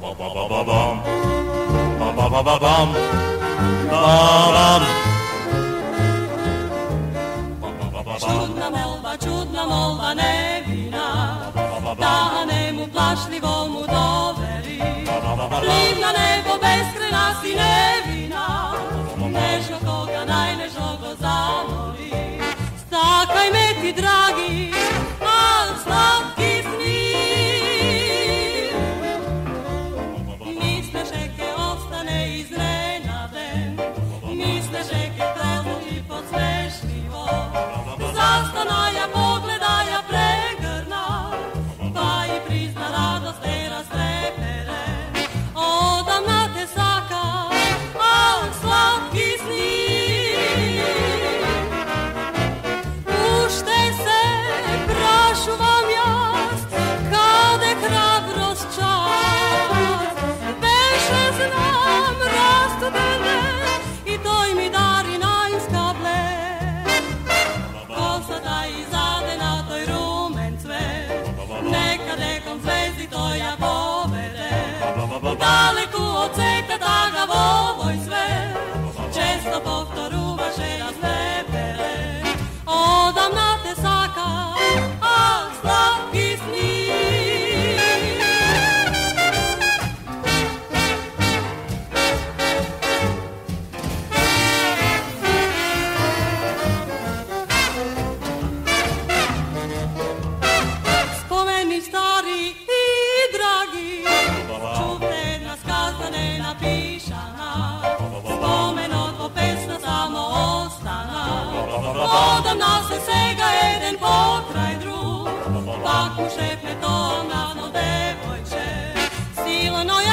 Ba-ba-ba-ba-bam. Ba-ba-ba-ba-bam. Ba-bam. Čudna molba nevina, da nemu plašljivomu doveri. Livna nebo beskrena si nevina, nežno koga najnežnog zamoli. Stakaj me ti dragi, al slatki sni. Misle žeke ostane iznenaden, misle žeke prezluči podsmešljivo. Zastanaja pogledaja pregrna, pa i prizna radost te rastrepere. Odamna te saka, al slatki sni. Ušte se, prašu vam jas, kade hrabrost čas. Beše znam rastudene i toj mi dari najskable. Sada izade na toj rumen cvet, neka nekom zvezdi toja povede. Daleku od sekata ga vovoj svet, često povtoruvaše razlepere. Odamna te saka, al slatki sni. Odamna se sega jeden pokraj drug, pak mu šepne to mlado devojče. Silno je